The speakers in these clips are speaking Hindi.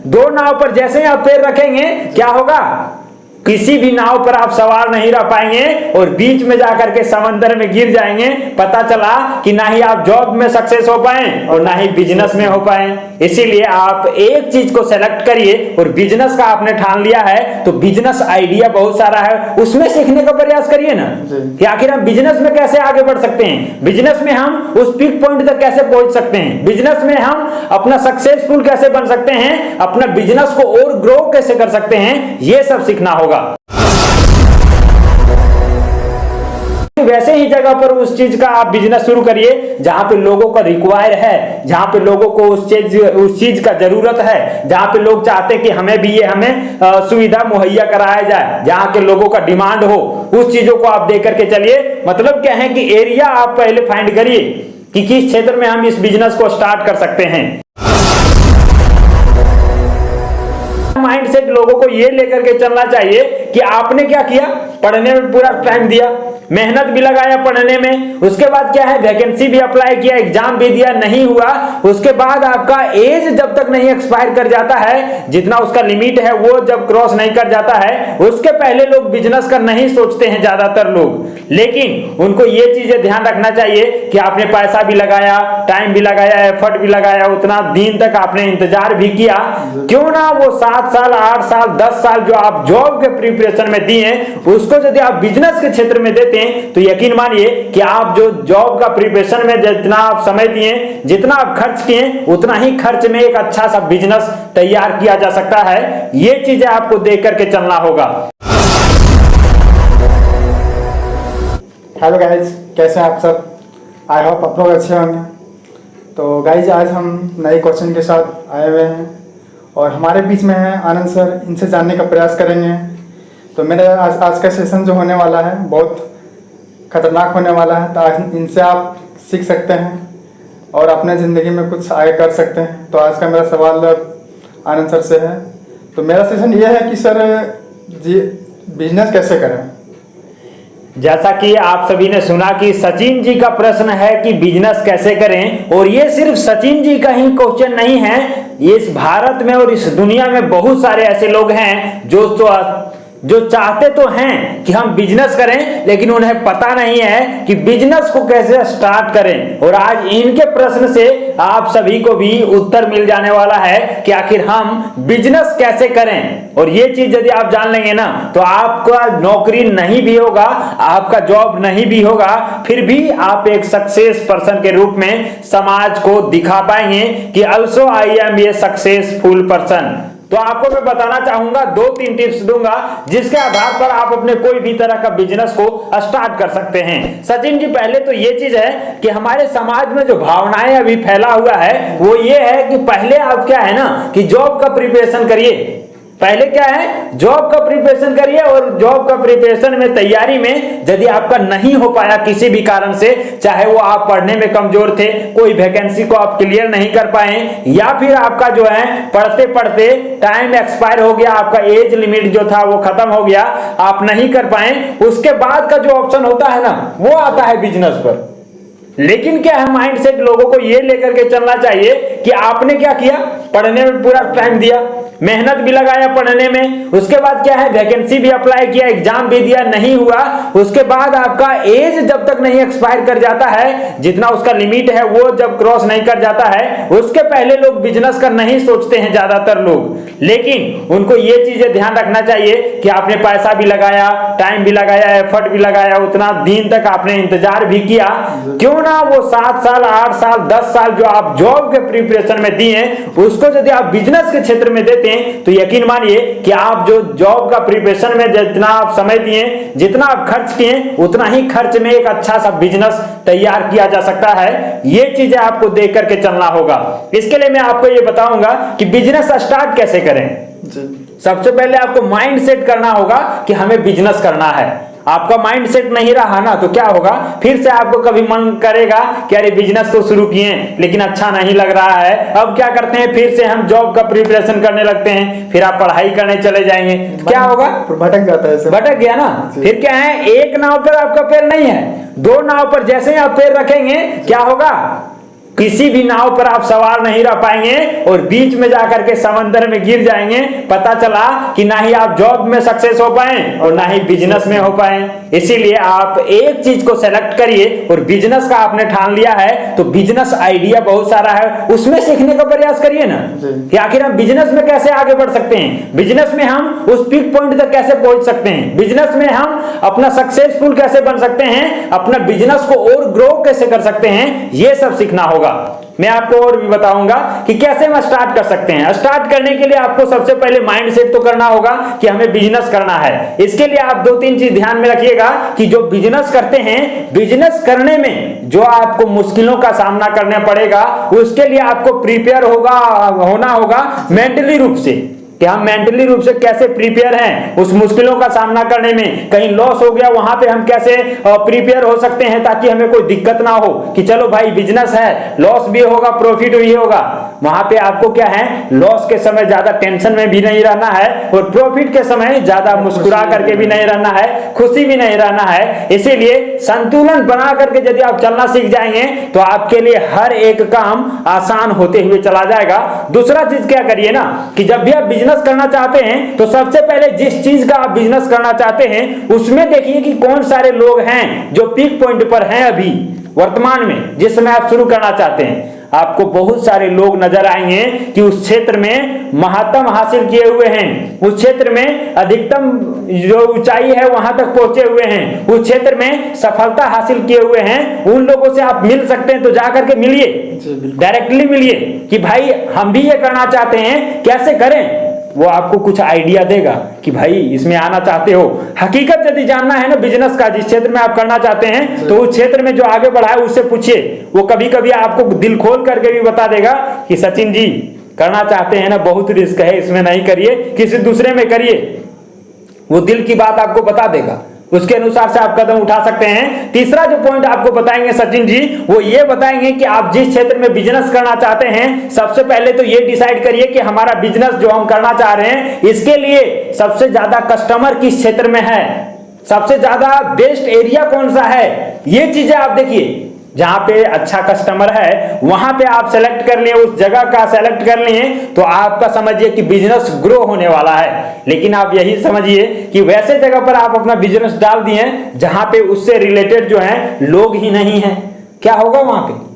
दो नाव पर जैसे ही आप पैर रखेंगे क्या होगा, किसी भी नाव पर आप सवार नहीं रह पाएंगे और बीच में जाकर के समंदर में गिर जाएंगे। पता चला कि ना ही आप जॉब में सक्सेस हो पाए और ना ही बिजनेस में हो पाए। इसीलिए आप एक चीज को सेलेक्ट करिए और बिजनेस का आपने ठान लिया है तो बिजनेस आइडिया बहुत सारा है, उसमें सीखने का प्रयास करिए ना कि आखिर हम बिजनेस में कैसे आगे बढ़ सकते हैं, बिजनेस में हम उस पीक पॉइंट तक कैसे पहुंच सकते हैं, बिजनेस में हम अपना सक्सेसफुल कैसे बन सकते हैं, अपना बिजनेस को और ग्रो कैसे कर सकते हैं, ये सब सीखना होगा। वैसे ही जगह पर उस चीज का आप बिजनेस शुरू करिए जहां पे लोगों का रिक्वायर है, जहां पे लोगों को उस चीज का जरूरत है, जहां पे लोग चाहते हैं कि हमें भी ये हमें सुविधा मुहैया कराया जाए, जहां के लोगों का डिमांड हो, उस चीजों को आप दे करके चलिए। मतलब क्या है कि एरिया आप पहले फाइंड करिए कि किस क्षेत्र में हम इस बिजनेस को स्टार्ट कर सकते हैं। माइंडसेट लोगों को ये लेकर के चलना चाहिए कि आपने क्या किया, पढ़ने में पूरा टाइम दिया, मेहनत भी लगाया पढ़ने में, उसके बाद क्या है वैकेंसी भी अप्लाई किया, एग्जाम भी दिया, नहीं हुआ, उसके बाद आपका एज जब तक नहीं एक्सपायर कर जाता है, जितना उसका लिमिट है वो जब क्रॉस नहीं कर जाता है, उसके पहले लोग बिजनेस का नहीं सोचते हैं ज्यादातर लोग। लेकिन उनको ये चीजें ध्यान रखना चाहिए कि आपने पैसा भी लगाया, टाइम भी लगाया, एफर्ट भी लगाया, उतना दिन तक आपने इंतजार भी किया, क्यों ना वो 7 साल 8 साल 10 साल जो आप जॉब के प्रिपरेशन में दिए उसको यदि आप बिजनेस के क्षेत्र में देते हैं तो यकीन मानिए कि आप जो जॉब का प्रिपरेशन में जितना आप समय दिए, जितना आप खर्च किए, उतना ही खर्च में एक अच्छा सा बिजनेस तैयार किया जा सकता है। ये चीजें आपको देख करके चलना होगा। हेलो गाइज, कैसे हैं आप सब? आई होप आप लोग अच्छे होंगे। तो गाइज आज हम नए क्वेश्चन के साथ आए हुए हैं और हमारे बीच में है आनंद सर, इनसे जानने का प्रयास करेंगे। तो मेरा आज का सेशन जो होने वाला है बहुत खतरनाक होने वाला है, तो आज इनसे आप सीख सकते हैं और अपने ज़िंदगी में कुछ आगे कर सकते हैं। तो आज का मेरा सवाल आनंद सर से है। तो मेरा सेशन ये है कि सर जी बिजनेस कैसे करें। जैसा कि आप सभी ने सुना कि सचिन जी का प्रश्न है कि बिजनेस कैसे करें, और ये सिर्फ सचिन जी का ही क्वेश्चन नहीं है, ये इस भारत में और इस दुनिया में बहुत सारे ऐसे लोग हैं जो चाहते तो हैं कि हम बिजनेस करें, लेकिन उन्हें पता नहीं है कि बिजनेस को कैसे स्टार्ट करें। और आज इनके प्रश्न से आप सभी को भी उत्तर मिल जाने वाला है कि आखिर हम बिजनेस कैसे करें। और ये चीज यदि आप जान लेंगे ना तो आपका नौकरी नहीं भी होगा, आपका जॉब नहीं भी होगा, फिर भी आप एक सक्सेस पर्सन के रूप में समाज को दिखा पाएंगे कि also I am a successful person. तो आपको मैं बताना चाहूंगा, 2-3 टिप्स दूंगा जिसके आधार पर आप अपने कोई भी तरह का बिजनेस को स्टार्ट कर सकते हैं। सचिन जी, पहले तो ये चीज है कि हमारे समाज में जो भावनाएं अभी फैला हुआ है वो ये है कि पहले आप क्या है ना कि जॉब का प्रिपरेशन करिए, पहले क्या है जॉब का प्रिपरेशन करिए, और जॉब का प्रिपरेशन में तैयारी में यदि आपका नहीं हो पाया किसी भी कारण से, चाहे वो आप पढ़ने में कमजोर थे, कोई वैकेंसी को आप क्लियर नहीं कर पाए, या फिर आपका जो है पढ़ते पढ़ते टाइम एक्सपायर हो गया, आपका एज लिमिट जो था वो खत्म हो गया, आप नहीं कर पाए, उसके बाद का जो ऑप्शन होता है ना वो आता है बिजनेस पर। लेकिन क्या है माइंडसेट लोगों को ये लेकर के चलना चाहिए कि आपने क्या किया, पढ़ने में पूरा टाइम दिया, मेहनत भी लगाया पढ़ने में, उसके बाद क्या है वैकेंसी भी अप्लाई किया, एग्जाम भी दिया, नहीं हुआ, उसके बाद आपका एज जब तक नहीं एक्सपायर कर जाता है, जितना उसका लिमिट है वो जब क्रॉस नहीं कर जाता है, उसके पहले लोग बिजनेस का नहीं सोचते हैं ज्यादातर लोग। लेकिन उनको ये चीजें ध्यान रखना चाहिए कि आपने पैसा भी लगाया, टाइम भी लगाया, एफर्ट भी लगाया, उतना दिन तक आपने इंतजार भी किया, क्यों ना वो 7 साल 8 साल 10 साल जो आप जॉब के प्रिपरेशन में दिए उसको यदि आप बिजनेस के क्षेत्र में देते हैं तो यकीन मानिए कि आप जो जॉब का प्रिपरेशन में जितना आप समय दिए, जितना आप खर्च किए, उतना ही खर्च में एक अच्छा सा बिजनेस तैयार किया जा सकता है। ये चीजें आपको देख करके चलना होगा। इसके लिए मैं आपको ये बताऊंगा कि बिजनेस स्टार्ट कैसे करें। सबसे पहले आपको माइंड सेट करना होगा कि हमें बिजनेस करना है। आपका माइंड सेट नहीं रहा ना तो क्या होगा, फिर से आपको कभी मन करेगा कि अरे बिजनेस तो शुरू किए लेकिन अच्छा नहीं लग रहा है, अब क्या करते हैं फिर से हम जॉब का प्रिपरेशन करने लगते हैं, फिर आप पढ़ाई करने चले जाएंगे, क्या होगा, भटक जाता है, भटक गया ना। फिर क्या है, एक नाव पर आपका पैर नहीं है, 2 नाव पर जैसे ही आप पैर रखेंगे क्या होगा, किसी भी नाव पर आप सवार नहीं रह पाएंगे और बीच में जाकर के समंदर में गिर जाएंगे। पता चला कि ना ही आप जॉब में सक्सेस हो पाए और ना ही बिजनेस में हो पाए। इसीलिए आप एक चीज को सेलेक्ट करिए और बिजनेस का आपने ठान लिया है तो बिजनेस आइडिया बहुत सारा है, उसमें सीखने का प्रयास करिए ना कि आखिर हम बिजनेस में कैसे आगे बढ़ सकते हैं, बिजनेस में हम उस पीक पॉइंट तक कैसे पहुंच सकते हैं, बिजनेस में हम अपना सक्सेसफुल कैसे बन सकते हैं, अपना बिजनेस को और ग्रो कैसे कर सकते हैं, ये सब सीखना होगा। मैं आपको और भी बताऊंगा कि कैसे हम स्टार्ट कर सकते हैं। स्टार्ट करने के लिए आपको सबसे पहले माइंड सेट तो करना होगा कि हमें बिजनेस करना है। इसके लिए आप 2-3 चीज ध्यान में रखिएगा कि जो बिजनेस करते हैं, बिजनेस करने में जो आपको मुश्किलों का सामना करना पड़ेगा उसके लिए आपको प्रिपेयर होना होगा मेंटली रूप से, कि हम मेंटली रूप से कैसे प्रिपेयर हैं उस मुश्किलों का सामना करने में। कहीं लॉस हो गया वहां पे हम कैसे प्रिपेयर हो सकते हैं ताकि हमें कोई दिक्कत ना हो कि चलो भाई बिजनेस है, लॉस भी होगा प्रॉफिट भी होगा। वहां पे आपको क्या है, लॉस के समय ज्यादा टेंशन में भी नहीं रहना है और प्रॉफिट के समय ज्यादा मुस्कुरा करके भी नहीं रहना है, खुशी भी नहीं रहना है। इसीलिए संतुलन बना करके यदि आप चलना सीख जाएंगे तो आपके लिए हर एक काम आसान होते हुए चला जाएगा। दूसरा चीज क्या करिए ना कि जब भी आप बिजनेस करना चाहते हैं तो सबसे पहले जिस चीज का आप बिजनेस करना चाहते हैं उसमें देखिए कि कौन सारे लोग हैं जो पीक पॉइंट पर हैं अभी वर्तमान में जिस समय आप शुरू करना चाहते हैं। आपको बहुत सारे लोग नजर आएंगे कि उस क्षेत्र में महत्तम हासिल किए हुए हैं, उस क्षेत्र में अधिकतम जो ऊंचाई है वहां तक पहुंचे हुए हैं, उस क्षेत्र में सफलता हासिल किए हुए हैं। उन लोगों से आप मिल सकते हैं तो जाकर के मिलिए, डायरेक्टली मिलिए कि भाई हम भी ये करना चाहते हैं, कैसे करें। वो आपको कुछ आइडिया देगा कि भाई इसमें आना चाहते हो। हकीकत यदि जानना है ना बिजनेस का, जिस क्षेत्र में आप करना चाहते हैं तो उस क्षेत्र में जो आगे बढ़ा है उससे पूछिए। वो कभी कभी आपको दिल खोल करके भी बता देगा कि सचिन जी करना चाहते हैं ना, बहुत रिस्क है, इसमें नहीं करिए, किसी दूसरे में करिए। वो दिल की बात आपको बता देगा, उसके अनुसार से आप कदम उठा सकते हैं। तीसरा जो पॉइंट आपको बताएंगे सचिन जी वो ये बताएंगे कि आप जिस क्षेत्र में बिजनेस करना चाहते हैं सबसे पहले तो ये डिसाइड करिए कि हमारा बिजनेस जो हम करना चाह रहे हैं इसके लिए सबसे ज्यादा कस्टमर किस क्षेत्र में है, सबसे ज्यादा बेस्ट एरिया कौन सा है। ये चीजें आप देखिए, जहां पे अच्छा कस्टमर है वहां पे आप सेलेक्ट कर लिए, उस जगह का सेलेक्ट कर लिए तो आपका समझिए कि बिजनेस ग्रो होने वाला है। लेकिन आप यही समझिए कि वैसे जगह पर आप अपना बिजनेस डाल दिए जहां पे उससे रिलेटेड जो है लोग ही नहीं है, क्या होगा वहां पे?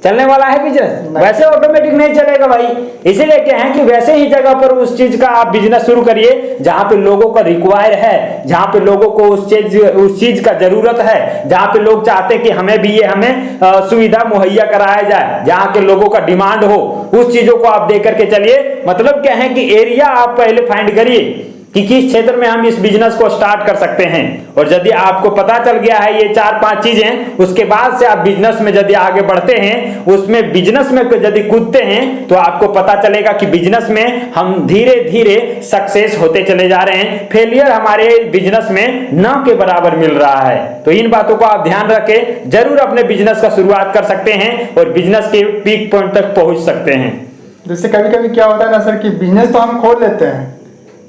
चलने वाला है बिजनेस? वैसे ऑटोमेटिक नहीं चलेगा भाई। इसीलिए क्या है कि वैसे ही जगह पर उस चीज का आप बिजनेस शुरू करिए जहां पे लोगों का रिक्वायर है, जहां पे लोगों को उस चीज का जरूरत है, जहां पे लोग चाहते कि हमें भी ये हमें सुविधा मुहैया कराया जाए, जहां के लोगों का डिमांड हो, उस चीजों को आप देकर के चलिए। मतलब क्या है कि एरिया आप पहले फाइंड करिए कि किस क्षेत्र में हम इस बिजनेस को स्टार्ट कर सकते हैं। और यदि आपको पता चल गया है ये 4-5 चीजें, उसके बाद से आप बिजनेस में यदि आगे बढ़ते हैं, उसमें बिजनेस में यदि कूदते हैं तो आपको पता चलेगा कि बिजनेस में हम धीरे धीरे सक्सेस होते चले जा रहे हैं। फेलियर हमारे बिजनेस में न के बराबर मिल रहा है। तो इन बातों को आप ध्यान रखें, जरूर अपने बिजनेस का शुरुआत कर सकते हैं और बिजनेस के पीक पॉइंट तक पहुंच सकते हैं। जैसे कभी कभी क्या होता है ना सर कि बिजनेस तो हम खोल लेते हैं,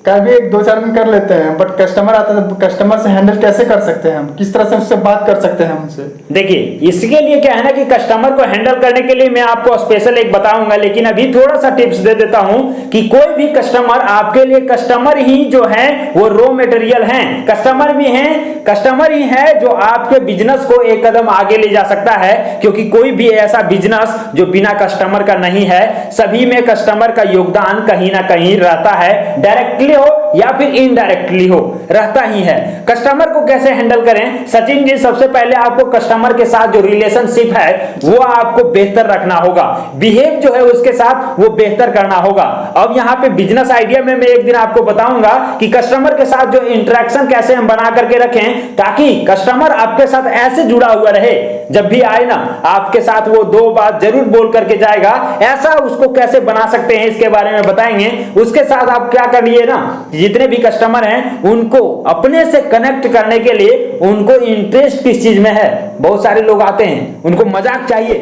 कभी 1-2-4 दिन कर लेते हैं, बट कस्टमर आता है तो कस्टमर से हैंडल कैसे कर सकते हैं हम, किस तरह से उससे बात कर सकते हैं उनसे। देखिए इसके लिए क्या है ना कि कस्टमर को हैंडल करने के लिए मैं आपको स्पेशल एक बताऊंगा, लेकिन अभी थोड़ा सा टिप्स दे देता हूं कि कोई भी कस्टमर आपके लिए कस्टमर ही जो है वो रॉ मटेरियल हैं, कस्टमर भी हैं, कस्टमर ही है जो आपके बिजनेस को एक कदम आगे ले जा सकता है। क्योंकि कोई भी ऐसा बिजनेस जो बिना कस्टमर का नहीं है, सभी में कस्टमर का योगदान कहीं ना कहीं रहता है, डायरेक्टली हो या फिर इनडायरेक्टली हो, रहता ही है। कस्टमर को कैसे हैंडल करें सचिन जी? सबसे पहले आपको कस्टमर के साथ जो रिलेशनशिप है वो आपको बेहतर रखना होगा, बिहेव जो है उसके साथ वो बेहतर करना होगा। अब यहाँ पे बिजनेस आइडिया में मैं एक दिन आपको बताऊंगा कि कस्टमर के साथ जो इंटरेक्शन कैसे हम बना करके रखें ताकि कस्टमर आपके साथ ऐसे जुड़ा हुआ रहे, जब भी आए ना आपके साथ वो 2 बात जरूर बोल करके जाएगा। ऐसा उसको कैसे बना सकते हैं इसके बारे में बताएंगे। उसके साथ आप क्या करिए ना, जितने भी कस्टमर हैं उनको अपने से कनेक्ट करने के लिए उनको इंटरेस्ट किस चीज में है। बहुत सारे लोग आते हैं उनको मजाक चाहिए,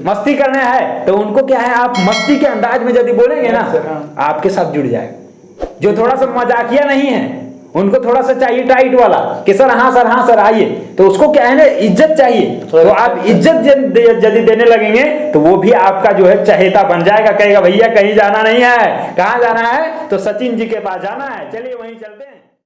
मस्ती करना है, तो उनको क्या है आप मस्ती के अंदाज में यदि बोलेंगे ना आपके साथ जुड़ जाएगा। जो थोड़ा सा मजाकिया नहीं है उनको थोड़ा सा चाहिए टाइट वाला कि सर हाँ सर आइए, तो उसको क्या है ना, इज्जत चाहिए। तो आप इज्जत यदि देने लगेंगे तो वो भी आपका जो है चहेता बन जाएगा, कहेगा भैया कहीं जाना नहीं है, कहाँ जाना है तो सचिन जी के पास जाना है, चलिए वहीं चलते हैं।